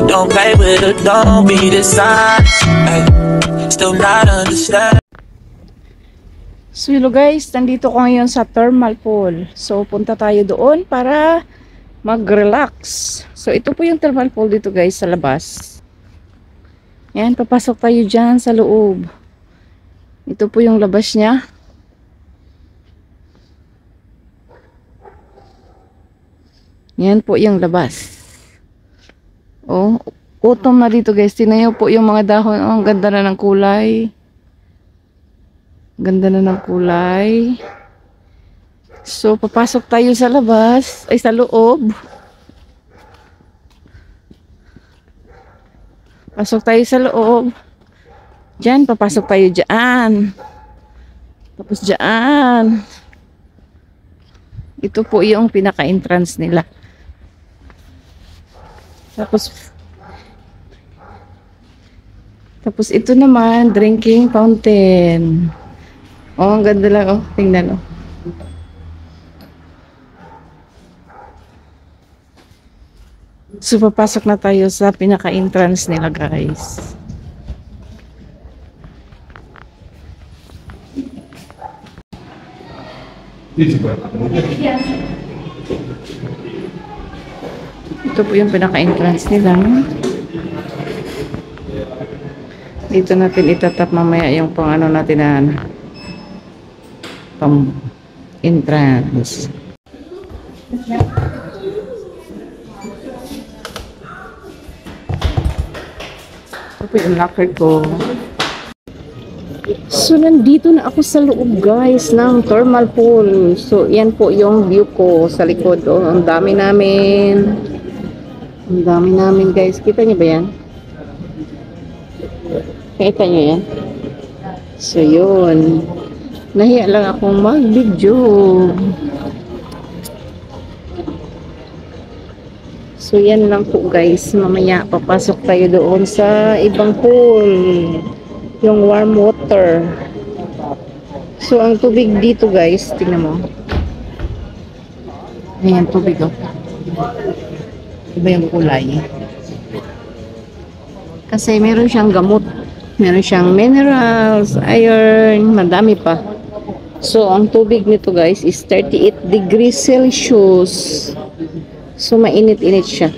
Don't play with it, don't be dishonest. Ay, still not understand. So hello guys, nandito ko ngayon sa thermal pool. So punta tayo doon para mag-relax. So ito po yung thermal pool dito guys sa labas. Yan, papasok tayo dyan sa loob. Ito po yung labas niya. Yan po yung labas. Oh, autumn na dito guys. Tingnan niyo po yung mga dahon. Oh, ang ganda na ng kulay. Ganda na ng kulay. So, papasok tayo sa labas. Ay, sa loob. Pasok tayo sa loob. Diyan, papasok tayo dyan. Tapos dyan. Ito po yung pinaka-entrance nila. Tapos ito naman, drinking fountain. Oh, ang ganda lang. Oh, tingnan oh. So, papasok na tayo sa pinaka-entrance nila, guys. Ito po yung pinaka-entrance nila. Dito natin itatap mamaya yung pang ano natin na pang entrance. Ito po yung locker ko. So, nandito na ako sa loob guys ng thermal pool. So, yan po yung view ko sa likod. Oh, ang dami namin. Ang dami namin guys. Kita niyo ba yan? Kita niyo yan? So, yun. Nahiya lang akong mag-video. So, yan lang po guys. Mamaya papasok tayo doon sa ibang pool. Yung warm water. So, ang tubig dito guys, tingnan mo. Ayan, tubig oh. Iba yung kulay. Kasi meron siyang gamot. Meron siyang minerals, iron, madami pa. So, ang tubig nito guys is 38 degrees Celsius. So, mainit-init siya.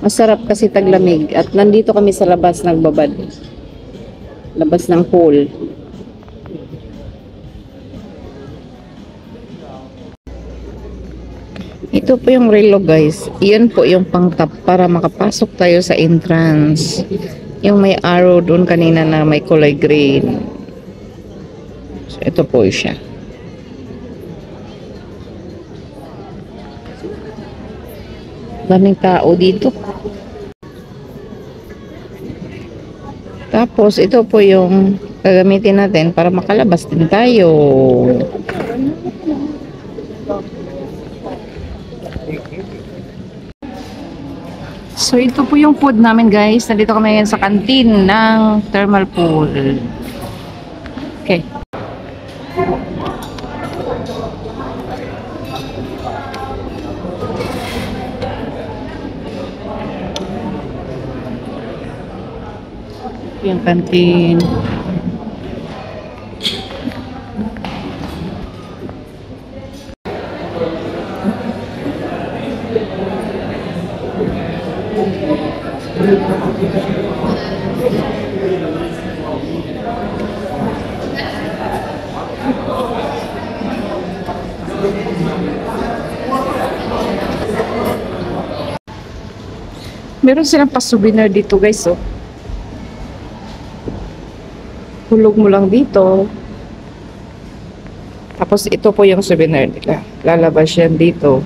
Masarap kasi taglamig. At nandito kami sa labas nagbabad. Labas ng pool. Ito po yung relo guys. Iyan po yung pang-top para makapasok tayo sa entrance. Yung may arrow doon kanina na may kulay green. So, ito po siya. Daming tao dito. Tapos, ito po yung gagamitin natin para makalabas din tayo. So, ito po yung food namin guys. Nandito kami ngayon sa canteen ng thermal pool. Okay. Yung canteen. Meron silang pa-souvenir dito guys oh. Hulog mo lang dito. Tapos ito po yung souvenir nila. Lalabas yan dito.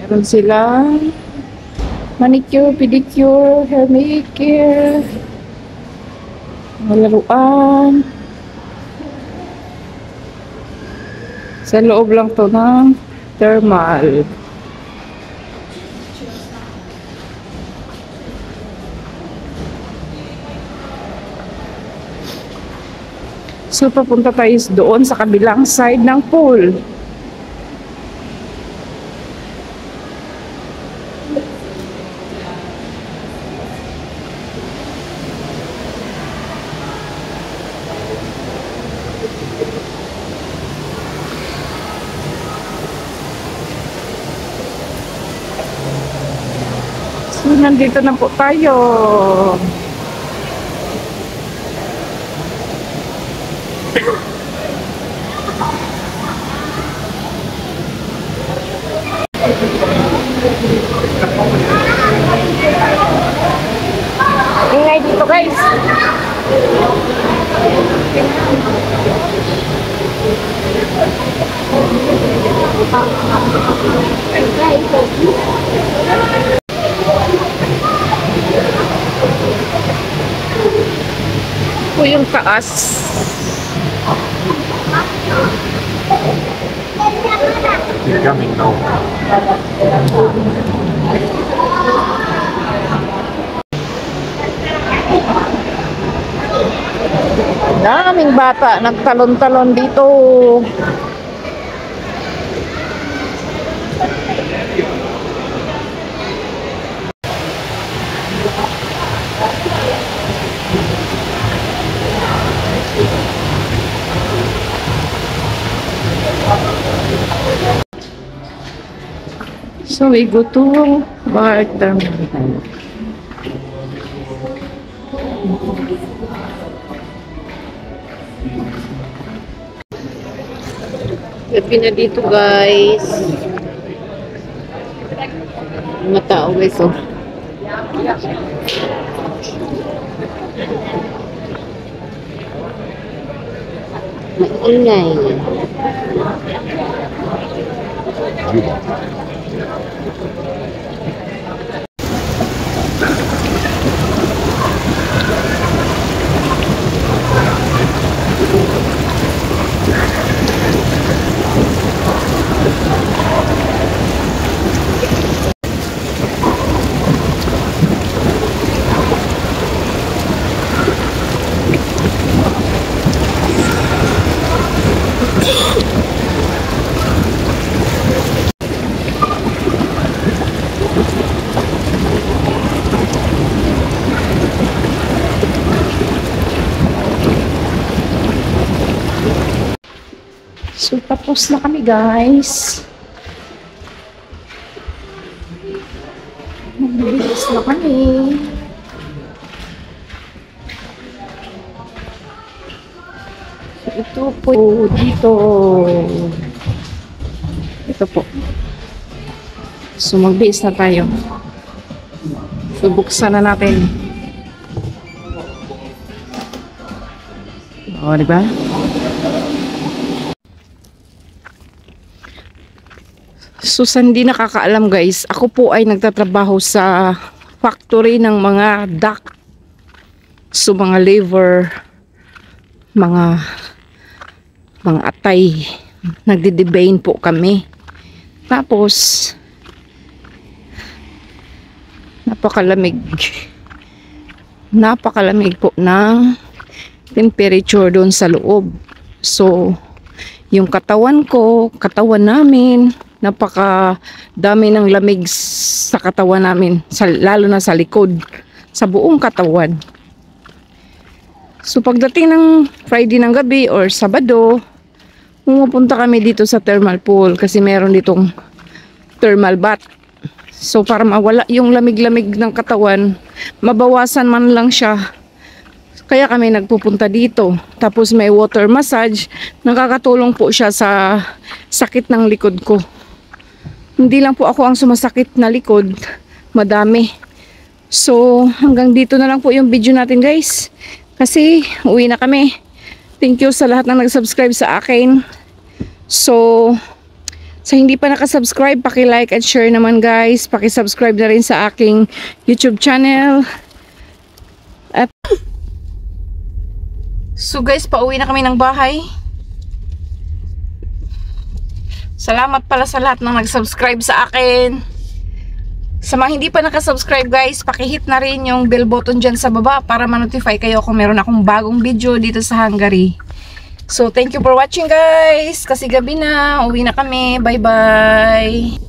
Meron silang manicure, pedicure, hair manicure, mga laruan. Sa loob lang to ng thermal. So, papunta tayo doon sa kabilang side ng pool. nandito na po tayo. Ingay dito guys. Ito yung taas. You're coming now. Daming bata nagtalon-talon dito. So we go to Bar Terminal. Gabi na dito guys. Mga tao guys oh. Maingay. So, tapos na kami guys. Magbibilis na kami. So, ito po dito. Ito po. So, magbihis na tayo. So, buksan na natin. O, diba? So, sa hindi nakakaalam guys, ako po ay nagtatrabaho sa factory ng mga duck. So, mga liver, mga atay. Nagdidebane po kami. Tapos, napakalamig. Napakalamig po ng temperature doon sa loob. So, yung katawan ko, katawan namin, napaka dami ng lamig sa katawan namin, lalo na sa likod, sa buong katawan. So pagdating ng Friday ng gabi or Sabado, pumupunta kami dito sa thermal pool kasi meron ditong thermal bath. So para mawala yung lamig-lamig ng katawan, mabawasan man lang siya, kaya kami nagpupunta dito. Tapos may water massage, nakakatulong po siya sa sakit ng likod ko. Hindi lang po ako ang sumasakit na likod, madami. So, hanggang dito na lang po yung video natin guys. Kasi, uwi na kami. Thank you sa lahat ng nag-subscribe sa akin. So, sa hindi pa nakasubscribe, paki-like and share naman guys. Paki-subscribe na rin sa aking YouTube channel. At so guys, pauwi na kami ng bahay. Salamat pala sa lahat ng nag-subscribe sa akin. Sa mga hindi pa nakasubscribe guys, pakihit na rin yung bell button dyan sa baba para ma-notify kayo kung meron akong bagong video dito sa Hungary. So thank you for watching guys. Kasi gabi na, uwi na kami. Bye bye.